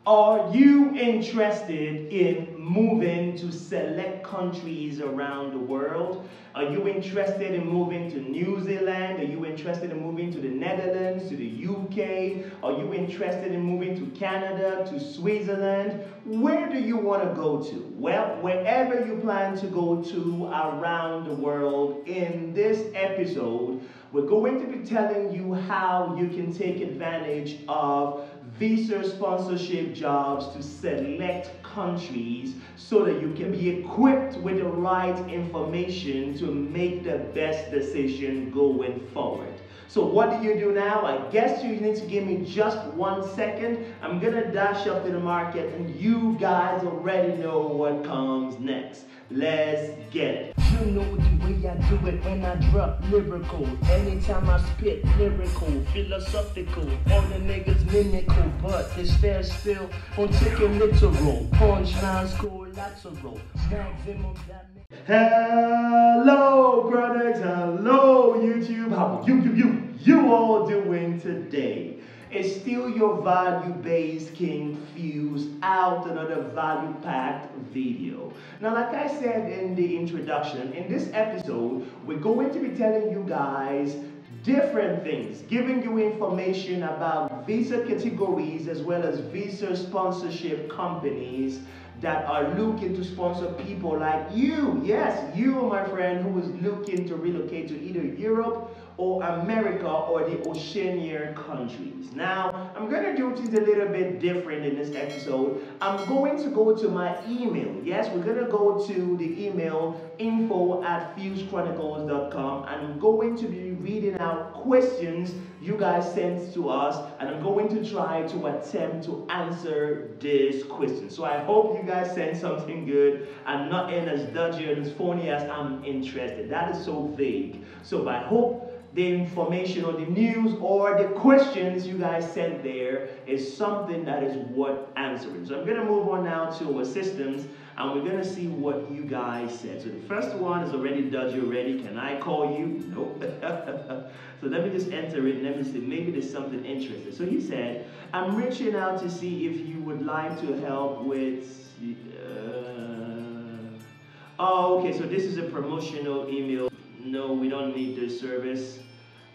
Are you interested in moving to select countries around the world? Are you interested in moving to New Zealand? Are you interested in moving to the Netherlands, to the UK? Are you interested in moving to Canada, to Switzerland? Where do you want to go to? Well, wherever you plan to go to around the world, in this episode, we're going to be telling you how you can take advantage of visa sponsorship jobs to select countries so that you can be equipped with the right information to make the best decision going forward. So what do you do now? I guess you need to give me just 1 second. I'm gonna dash up to the market and you guys already know what comes next. Let's get it. You know the way I do it when I drop lyrical. Anytime I spit lyrical, philosophical. All the niggas mimical, but they stand still on taking literal. Punchlines collateral. Maximum damage. Hello, Chronicles. Hello, YouTube. How you all doing today? It's still your value-based King Fuse out another value-packed video. Now, like I said in the introduction, in this episode, we're going to be telling you guys different things, giving you information about visa categories as well as visa sponsorship companies that are looking to sponsor people like you. Yes, you, my friend, who is looking to relocate to either Europe or America or the Oceania countries. Now, I'm going to do things a little bit different in this episode. I'm going to go to my email. Yes, we're going to go to the email info@fusechronicles.com, and I'm going to be reading out questions you guys sent to us, and I'm going to try to attempt to answer this question. So I hope you guys sent something good and not in as dodgy and as phony as I'm interested. That is so vague. So I hope the information or the news or the questions you guys sent there is something that is worth answering. So I'm going to move on now to our systems and we're going to see what you guys said. So the first one is already dodgy already. Can I call you? Nope. So let me just enter it and let me see. Maybe there's something interesting. So he said, I'm reaching out to see if you would like to help with... Oh, okay. So this is a promotional email. No, we don't need this service.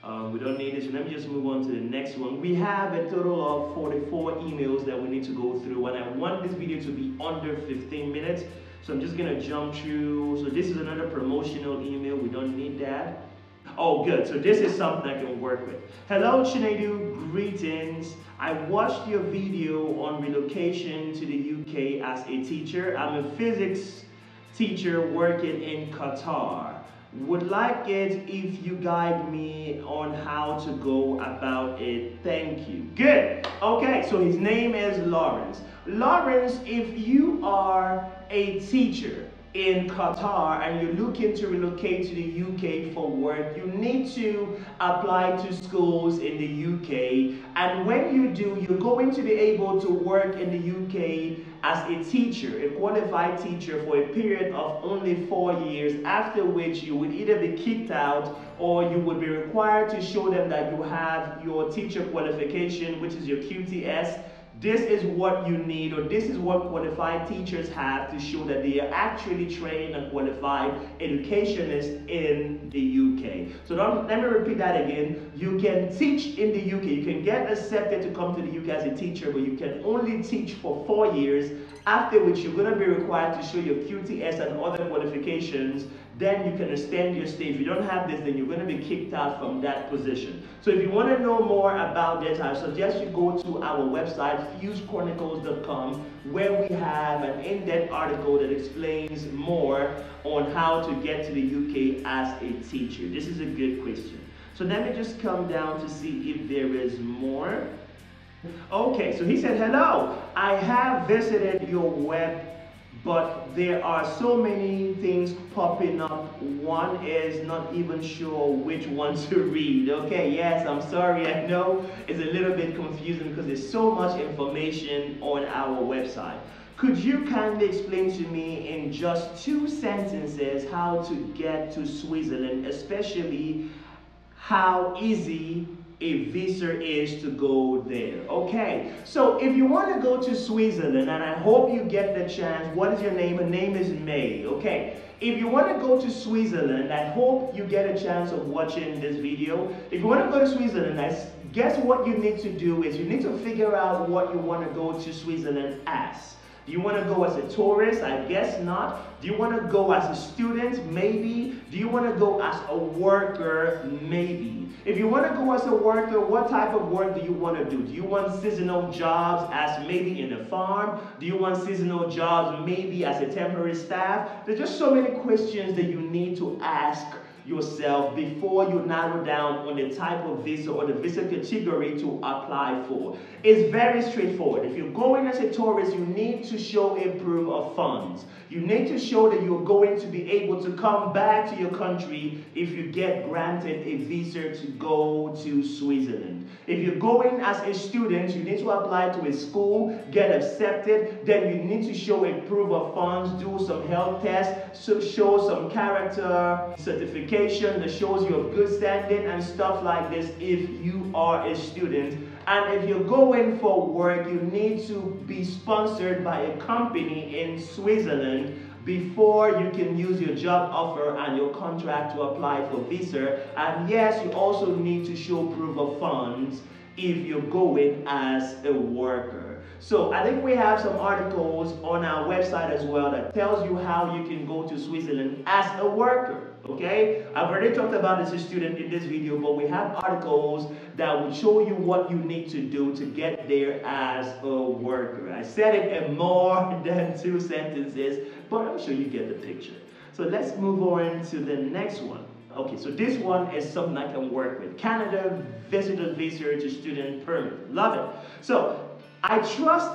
We don't need this. Let me just move on to the next one. We have a total of 44 emails that we need to go through, and I want this video to be under 15 minutes. So I'm just gonna jump through. So this is another promotional email. We don't need that. Oh, good. So this is something I can work with. Hello, Chinedu. Greetings. I watched your video on relocation to the UK as a teacher. I'm a physics teacher working in Qatar. Would like it if you guide me on how to go about it. Thank you. Good. Okay, so his name is Lawrence. Lawrence, if you are a teacher in Qatar and you're looking to relocate to the UK for work, you need to apply to schools in the UK. And when you do, you're going to be able to work in the UK as a teacher, a qualified teacher, for a period of only 4 years, after which you would either be kicked out or you would be required to show them that you have your teacher qualification, which is your QTS. This is what you need, or this is what qualified teachers have to show that they are actually trained and qualified educationists in the UK. So let me repeat that again. You can teach in the UK. You can get accepted to come to the UK as a teacher, but you can only teach for 4 years, after which you're going to be required to show your QTS and other qualifications. Then you can extend your stay. If you don't have this, then you're going to be kicked out from that position. So if you want to know more about this, I suggest you go to our website, fusechronicles.com, where we have an in-depth article that explains more on how to get to the UK as a teacher. This is a good question. So let me just come down to see if there is more. Okay, so he said, hello, I have visited your web, but there are so many things popping up. One is not even sure which one to read. Okay, yes, I'm sorry. I know it's a little bit confusing because there's so much information on our website. Could you kindly explain to me in just 2 sentences how to get to Switzerland, especially how easy a visa is to go there. Okay, so if you want to go to Switzerland, and I hope you get the chance. What is your name? Her name is May. Okay, if you want to go to Switzerland, I hope you get a chance of watching this video. If you want to go to Switzerland, guess what you need to do is you need to figure out what you want to go to Switzerland as. Do you want to go as a tourist? I guess not. Do you want to go as a student? Maybe. Do you want to go as a worker? Maybe. If you want to go as a worker, what type of work do you want to do? Do you want seasonal jobs as maybe in a farm? Do you want seasonal jobs maybe as a temporary staff? There's just so many questions that you need to ask yourself before you narrow down on the type of visa or the visa category to apply for. It's very straightforward. If you're going as a tourist, you need to show a proof of funds. You need to show that you're going to be able to come back to your country if you get granted a visa to go to Switzerland. If you're going as a student, you need to apply to a school, get accepted, then you need to show a proof of funds, do some health tests, show some character certification that shows you have good standing and stuff like this if you are a student. And if you're going for work, you need to be sponsored by a company in Switzerland before you can use your job offer and your contract to apply for visa. And yes, you also need to show proof of funds if you're going as a worker. So I think we have some articles on our website as well that tells you how you can go to Switzerland as a worker. Okay, I've already talked about this as a student in this video, but we have articles that will show you what you need to do to get there as a worker. I said it in more than 2 sentences, but I'm sure you get the picture. So let's move on to the next one. Okay, so this one is something I can work with. Canada visitor visa to student permit. Love it. So I trust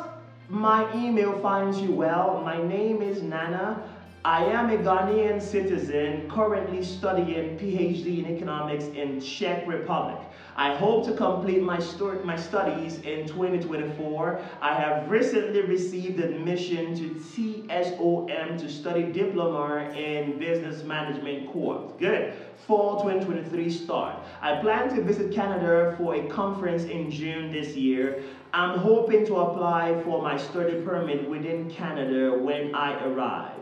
my email finds you well. My name is Nana. I am a Ghanaian citizen currently studying PhD in economics in Czech Republic. I hope to complete my studies in 2024. I have recently received admission to TSOM to study diploma in business management course. Good. Fall 2023 start. I plan to visit Canada for a conference in June this year. I'm hoping to apply for my study permit within Canada when I arrive.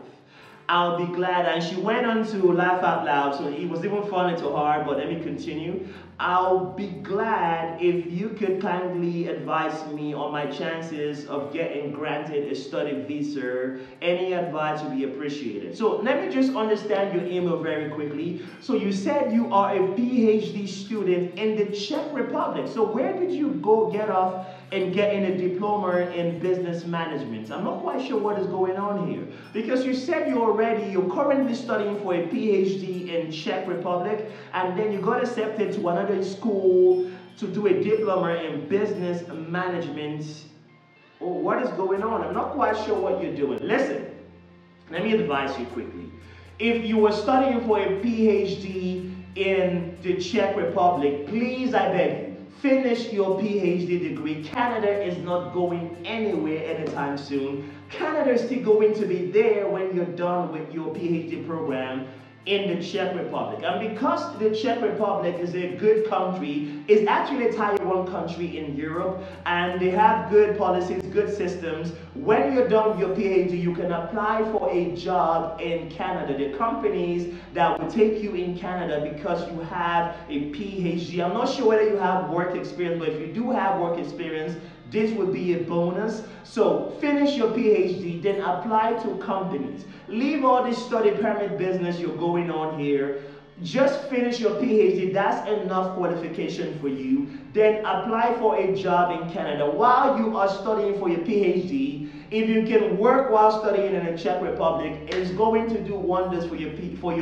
I'll be glad, and she went on to laugh out loud, so it was even funny to her, but let me continue. I'll be glad if you could kindly advise me on my chances of getting granted a study visa. Any advice would be appreciated. So let me just understand your email very quickly. So you said you are a PhD student in the Czech Republic. So where did you go get off and getting a diploma in business management? I'm not quite sure what is going on here. Because you said you're currently studying for a PhD in Czech Republic, and then you got accepted to another school to do a diploma in business management. Oh, what is going on? I'm not quite sure what you're doing. Listen, let me advise you quickly. If you were studying for a PhD in the Czech Republic, please, I beg you, finish your PhD degree. Canada is not going anywhere anytime soon. Canada is still going to be there when you're done with your PhD program in the Czech Republic. And because the Czech Republic is a good country, it's actually a Tier 1 country in Europe, and they have good policies, good systems. When you're done with your PhD, you can apply for a job in Canada. The companies that will take you in Canada because you have a PhD. I'm not sure whether you have work experience, but if you do have work experience, this would be a bonus. So finish your PhD, then apply to companies. Leave all this study permit business you're going on here. Just finish your PhD. That's enough qualification for you. Then apply for a job in Canada. While you are studying for your PhD, if you can work while studying in the Czech Republic, it's going to do wonders for your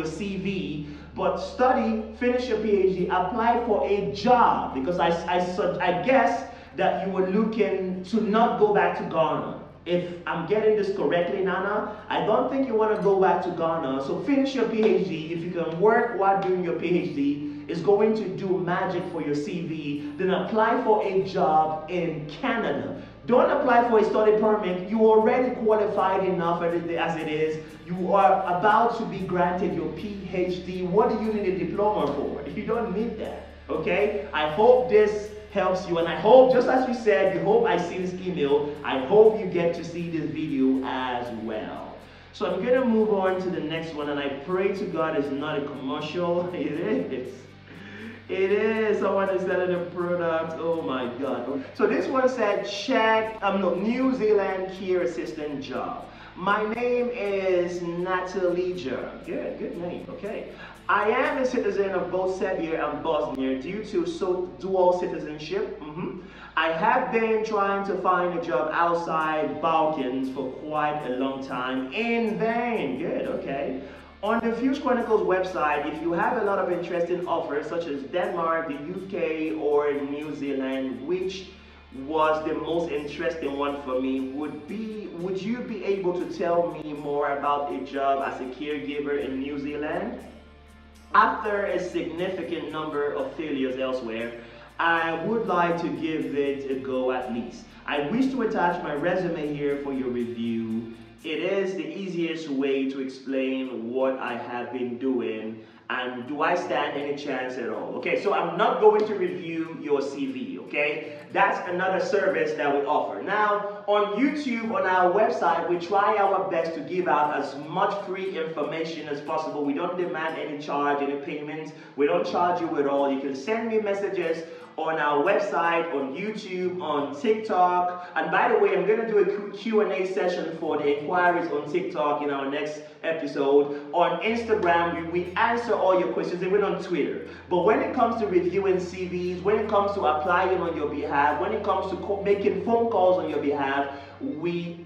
CV. But study, finish your PhD, apply for a job, because I guess that you were looking to not go back to Ghana. If I'm getting this correctly, Nana, I don't think you want to go back to Ghana. So finish your PhD. If you can work while doing your PhD, it's going to do magic for your CV. Then apply for a job in Canada. Don't apply for a study permit. You already qualified enough as it is. You are about to be granted your PhD. What do you need a diploma for? You don't need that. Okay, I hope this helps you, and I hope, just as you said, you hope I see this email, I hope you get to see this video as well. So I'm going to move on to the next one, and I pray to God it's not a commercial. It is. It is. Someone is selling a product. Oh my God. So this one said, New Zealand care assistant job. My name is Natalija. Good name. Okay. I am a citizen of both Serbia and Bosnia due to dual citizenship. I have been trying to find a job outside Balkans for quite a long time in vain. Good, okay. On the Fuse Chronicles website, if you have a lot of interesting offers such as Denmark, the UK, or New Zealand, which was the most interesting one for me, would you be able to tell me more about a job as a caregiver in New Zealand? After a significant number of failures elsewhere, I would like to give it a go at least. I wish to attach my resume here for your review. It is the easiest way to explain what I have been doing, and do I stand any chance at all? Okay, so I'm not going to review your CV, okay? That's another service that we offer. Now, on YouTube, on our website, we try our best to give out as much free information as possible. We don't demand any charge, any payments. We don't charge you at all. You can send me messages on our website, on YouTube, on TikTok. And by the way, I'm going to do a Q&A session for the inquiries on TikTok in our next episode. On Instagram, we answer all your questions, even on Twitter. But when it comes to reviewing CVs, when it comes to applying on your behalf, when it comes to making phone calls on your behalf, we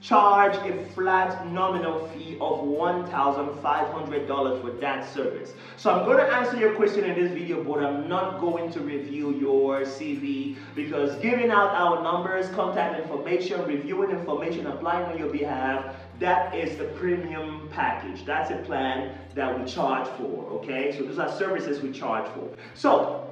charge a flat nominal fee of $1,500 for that service. So I'm going to answer your question in this video, but I'm not going to review your CV, because giving out our numbers, contact information, reviewing information, applying on your behalf, that is the premium package. That's a plan that we charge for, okay? So those are services we charge for. So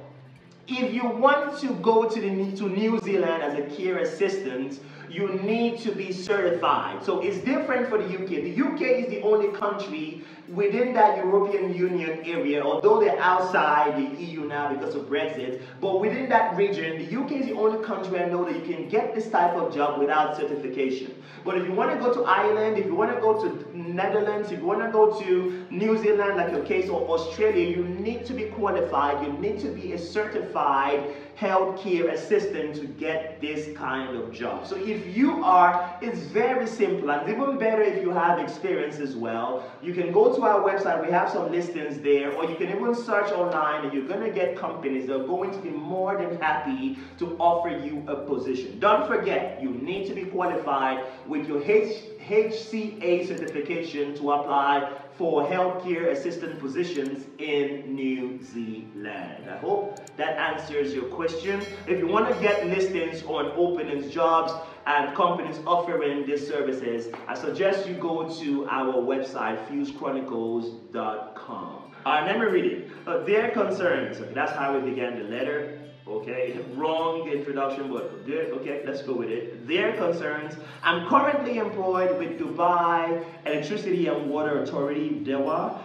if you want to go to New Zealand as a care assistant, you need to be certified. So it's different for the UK. The UK is the only country within that European Union area, although they're outside the EU now because of Brexit, but within that region, the UK is the only country I know that you can get this type of job without certification. But if you want to go to Ireland, if you want to go to Netherlands, if you want to go to New Zealand, like your case, or Australia, you need to be qualified. You need to be a certified healthcare assistant to get this kind of job. So if you are, it's very simple, and even better if you have experience as well. You can go to our website, we have some listings there, or you can even search online, and you're going to get companies that are going to be more than happy to offer you a position. Don't forget, you need to be qualified with your HCA certification to apply for healthcare assistant positions in New Zealand. I hope that answers your question. If you want to get listings on openings, jobs, and companies offering these services, I suggest you go to our website, fusechronicles.com. Let me read it. Their concerns. That's how we began the letter. Okay, wrong introduction, but good. Okay, let's go with it. Their concerns. I'm currently employed with Dubai Electricity and Water Authority, DEWA,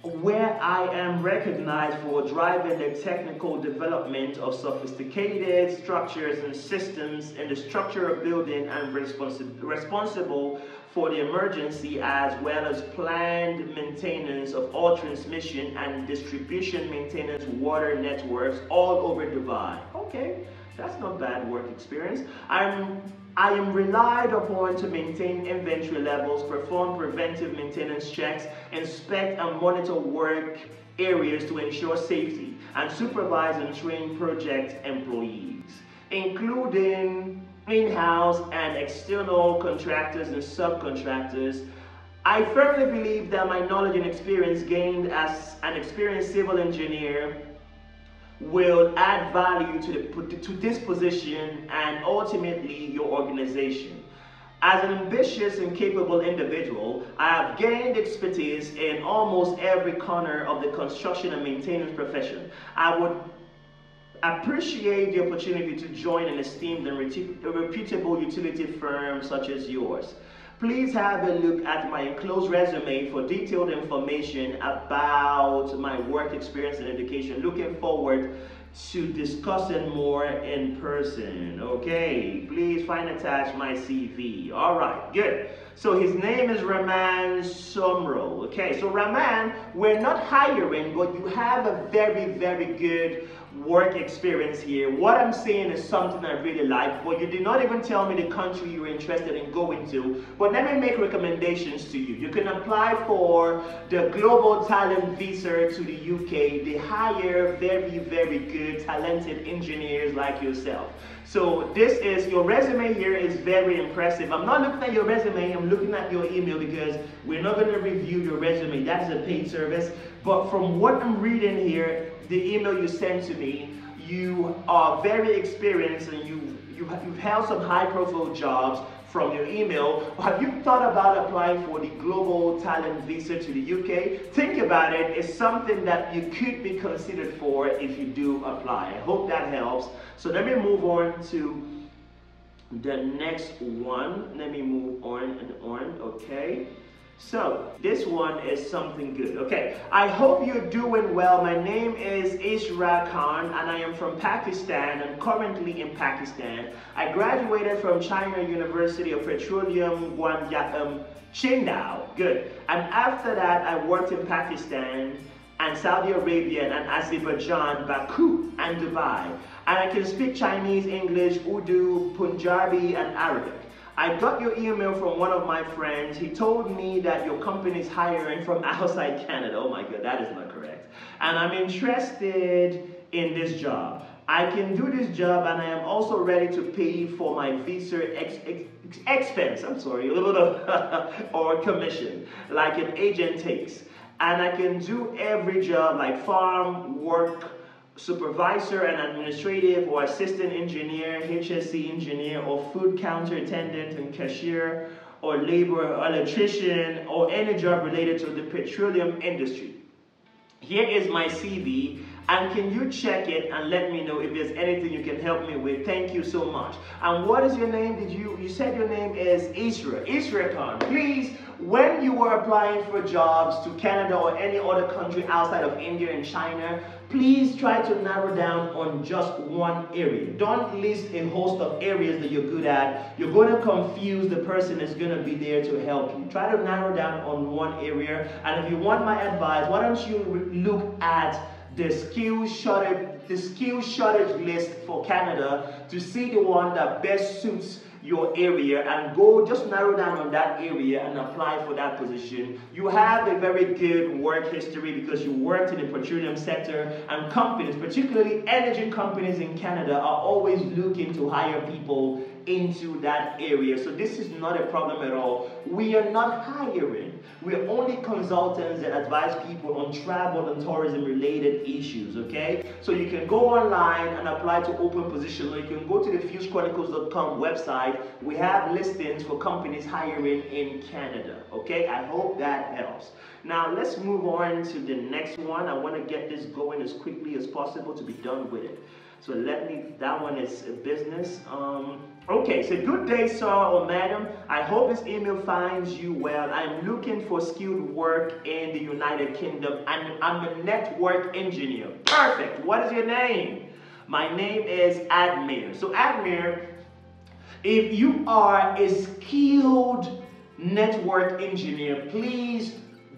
where I am recognized for driving the technical development of sophisticated structures and systems in the structure of building, and responsible for the emergency as well as planned maintenance of all transmission and distribution maintenance water networks all over Dubai. Okay, that's not bad work experience. I am relied upon to maintain inventory levels, perform preventive maintenance checks, inspect and monitor work areas to ensure safety, and supervise and train project employees, including in-house and external contractors and subcontractors. I firmly believe that my knowledge and experience gained as an experienced civil engineer will add value to this position and ultimately your organization. As an ambitious and capable individual, I have gained expertise in almost every corner of the construction and maintenance profession. I would appreciate the opportunity to join an esteemed and reputable utility firm such as yours. Please have a look at my enclosed resume for detailed information about my work experience and education. Looking forward to discussing more in person. Okay, please find attached my CV. All right, good. So his name is Raman Somro. Okay, so Raman, we're not hiring, but you have a very, very good work experience here. What I'm saying is something I really like, but you did not even tell me the country you're interested in going to. But let me make recommendations to you. You can apply for the Global Talent Visa to the UK. They hire very, very good, talented engineers like yourself. So this is, your resume here is very impressive. I'm not looking at your resume, I'm looking at your email because we're not going to review your resume. That is a paid service. But from what I'm reading here, the email you sent to me, you are very experienced and you've held some high-profile jobs from your email. Have you thought about applying for the Global Talent Visa to the UK? Think about it. It's something that you could be considered for if you do apply. I hope that helps. So let me move on to the next one. Let me move on and on, okay? So this one is something good. Okay, I hope you're doing well. My name is Ishra Khan and I am from Pakistan. I'm currently in Pakistan. I graduated from China University of Petroleum, Qingdao. Good. And after that, I worked in Pakistan and Saudi Arabia and Azerbaijan, Baku and Dubai. And I can speak Chinese, English, Urdu, Punjabi and Arabic. I got your email from one of my friends. He told me that your company is hiring from outside Canada. Oh my God, that is not correct. And I'm interested in this job. I can do this job and I am also ready to pay for my visa expense, or commission, like an agent takes. And I can do every job like farm, work, supervisor and administrative or assistant engineer, HSC engineer, or food counter attendant and cashier, or labor or electrician, or any job related to the petroleum industry. Here is my CV, and can you check it and let me know if there's anything you can help me with? Thank you so much. And what is your name? You said your name is Isra Khan. Please, when you are applying for jobs to Canada or any other country outside of India and China, please try to narrow down on just one area. Don't list a host of areas that you're good at. You're going to confuse the person that's going to be there to help you. Try to narrow down on one area. And if you want my advice, why don't you look at the skill shortage list for Canada to see the one that best suits your area, and go just narrow down on that area and apply for that position. You have a very good work history because you worked in the petroleum sector, and companies, particularly energy companies in Canada, are always looking to hire people into that area. So this is not a problem at all. We are not hiring. We are only consultants that advise people on travel and tourism related issues, okay? So you can go online and apply to open positions, or you can go to the FuseChronicles.com website. We have listings for companies hiring in Canada, okay? I hope that helps. Now let's move on to the next one. I want to get this going as quickly as possible to be done with it. So that one is a business. Okay, so good day, sir or madam. I hope this email finds you well. I'm looking for skilled work in the United Kingdom, and I'm a network engineer. Perfect. What is your name? My name is Admir. So Admir, if you are a skilled network engineer, please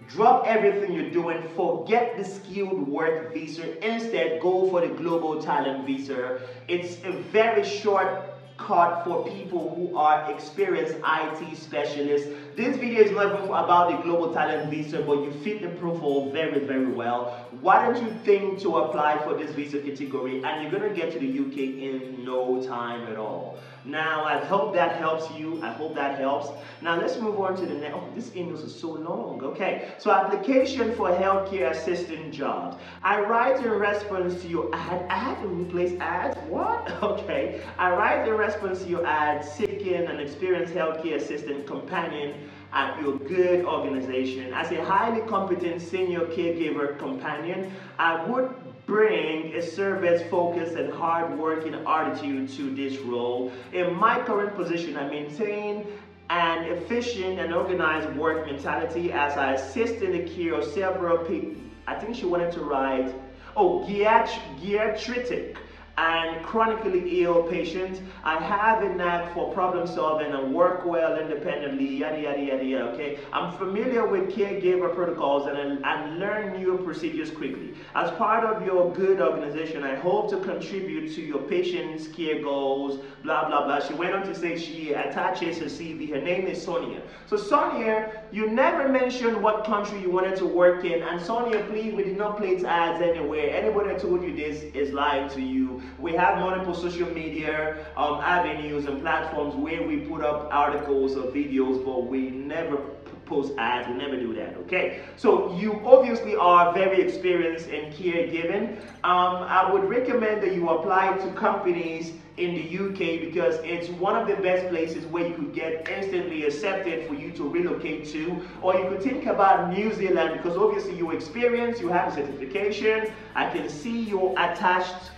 drop everything you're doing, forget the skilled work visa, instead go for the Global Talent Visa. It's a very short cut for people who are experienced IT specialists. This video is not even about the Global Talent Visa, but you fit the profile very, very well. Why don't you think to apply for this visa category, and you're going to get to the UK in no time at all. Now, I hope that helps you. I hope that helps. Now, let's move on to the next. Oh, this email is so long. Okay. So, application for healthcare assistant jobs. I write in response to your ad. I had to replace ads? What? Okay. I write in response to your ad seeking an experienced healthcare assistant companion at your good organization. As a highly competent senior caregiver companion, I would bring a service-focused and hard-working attitude to this role. In my current position, I maintain and efficient and organized work mentality as I assist in the care of several people. I think she wanted to write, geriatric and chronically ill patients. I have a knack for problem solving and work well independently, yada yada yada yada, okay? I'm familiar with caregiver protocols and learn new procedures quickly. As part of your good organization, I hope to contribute to your patients' care goals, blah blah blah. She went on to say she attaches her CV. Her name is Sonia. So Sonia, you never mentioned what country you wanted to work in, and Sonia, please, we did not place ads anywhere. Anybody that told you this is lying to you. We have multiple social media avenues and platforms where we put up articles or videos, but we never post ads. We never do that, okay? So you obviously are very experienced in caregiving. I would recommend that you apply to companies in the UK because it's one of the best places where you could get instantly accepted for you to relocate to, or you could think about New Zealand because obviously you're experienced, you have a certification. I can see you're attached.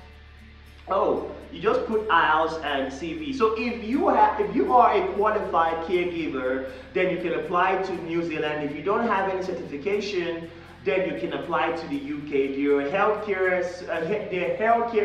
Oh, you just put IELTS and CV. So if you are a qualified caregiver, then you can apply to New Zealand. If you don't have any certification, then you can apply to the UK. Their healthcare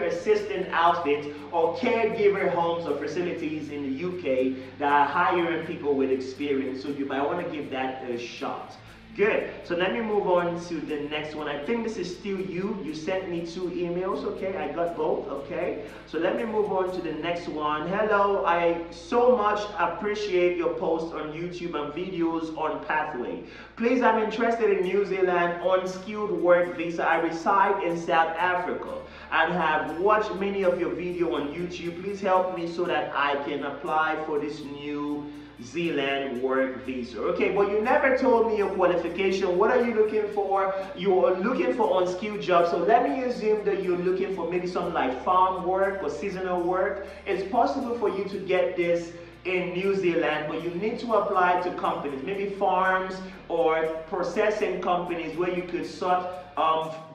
assistant outfit or caregiver homes or facilities in the UK that are hiring people with experience. So you might want to give that a shot. Good. So let me move on to the next one. I think this is still you. You sent me 2 emails. Okay, I got both. Okay. So let me move on to the next one. Hello. I so much appreciate your posts on YouTube and videos on Pathway. Please, I'm interested in New Zealand unskilled work visa. I reside in South Africa and have watched many of your videos on YouTube. Please help me so that I can apply for this New Zealand work visa. Okay, but you never told me your qualification. What are you looking for? You are looking for unskilled jobs. So let me assume that you're looking for maybe something like farm work or seasonal work. It's possible for you to get this in New Zealand, but you need to apply to companies, maybe farms or processing companies where you could sort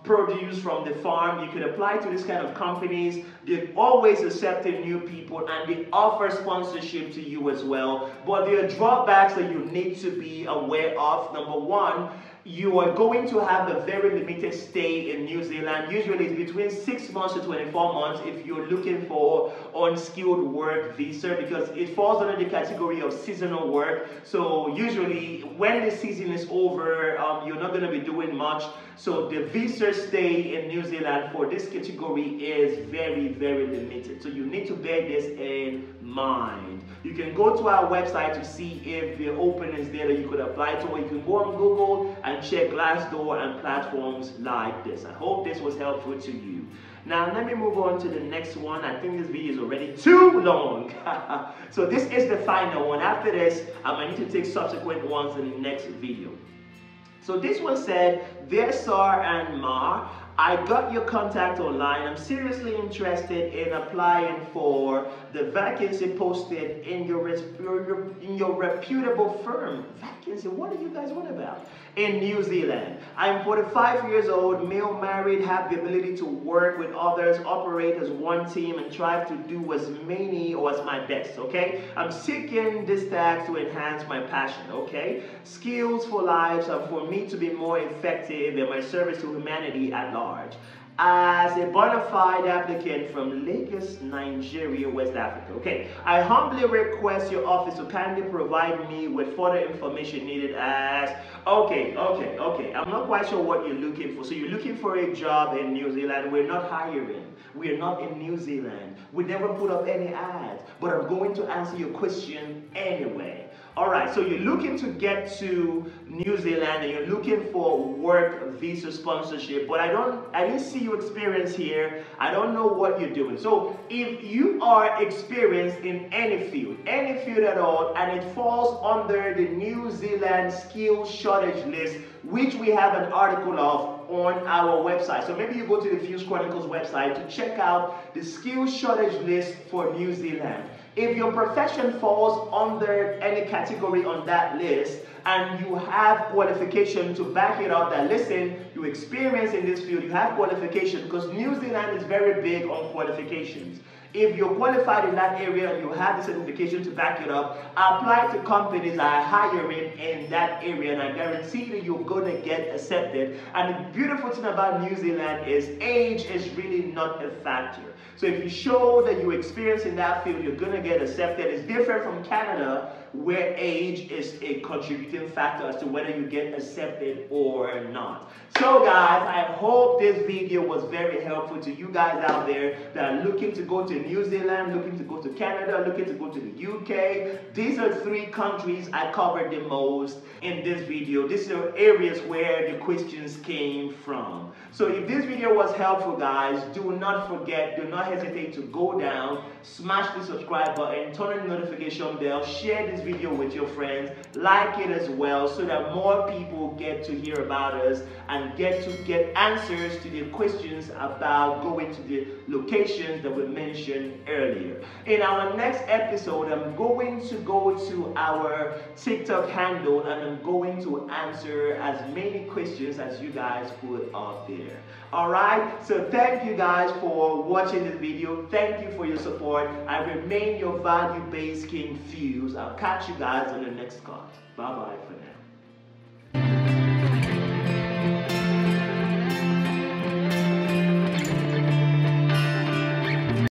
produce from the farm. You could apply to this kind of companies. They're always accepting new people and they offer sponsorship to you as well. But there are drawbacks that you need to be aware of. Number one, you are going to have a very limited stay in New Zealand. Usually it's between 6 months to 24 months if you're looking for unskilled work visa because it falls under the category of seasonal work. So usually when the season is over, you're not going to be doing much. So the visa stay in New Zealand for this category is very, very limited. So you need to bear this in mind. You can go to our website to see if the opening is there that you could apply to, or you can go on Google and check Glassdoor and platforms like this. I hope this was helpful to you. Now let me move on to the next one. I think this video is already too long. So this is the final one. After this, I might need to take subsequent ones in the next video. So this one said, Dear Sar and Ma, I got your contact online. I'm seriously interested in applying for the vacancy posted in your reputable firm. Vacancy? What are you guys on about? In New Zealand. I'm 45 years old, male, married, have the ability to work with others, operate as one team, and try to do as many or as my best, okay? I'm seeking this task to enhance my passion, okay? Skills for lives are for me to be more effective in my service to humanity at large. As a bona fide applicant from Lagos, Nigeria, West Africa. Okay, I humbly request your office to kindly provide me with further information needed as... Okay. I'm not quite sure what you're looking for. So you're looking for a job in New Zealand. We're not hiring. We're not in New Zealand. We never put up any ads. But I'm going to answer your question anyway. Alright, so you're looking to get to New Zealand and you're looking for work visa sponsorship, but I didn't see your experience here. I don't know what you're doing. So if you are experienced in any field at all, and it falls under the New Zealand skills shortage list, which we have an article of on our website. So maybe you go to the Fuse Chronicles website to check out the skills shortage list for New Zealand. If your profession falls under any category on that list and you have qualification to back it up that listen, you experience in this field, you have qualification, because New Zealand is very big on qualifications. If you're qualified in that area and you have the certification to back it up, apply to companies that are hiring in that area, and I guarantee that you're going to get accepted. And the beautiful thing about New Zealand is age is really not a factor. So if you show that you experience in that field, you're going to get accepted. It's different from Canada, where age is a contributing factor as to whether you get accepted or not. So guys, I hope this video was very helpful to you guys out there that are looking to go to New Zealand, looking to go to Canada, looking to go to the UK. These are 3 countries I covered the most in this video. These are areas where the questions came from. So if this video was helpful, guys, do not forget, do not hesitate to go down, smash the subscribe button, turn on the notification bell, share this video with your friends, like it as well, so that more people get to hear about us and get to get answers to the questions about going to the locations that we mentioned earlier. In our next episode, I'm going to go to our TikTok handle and I'm going to answer as many questions as you guys put up there. Alright, so thank you guys for watching this video. Thank you for your support. I remain your value-based King Fuse. I'll catch you guys on the next card. Bye-bye for now.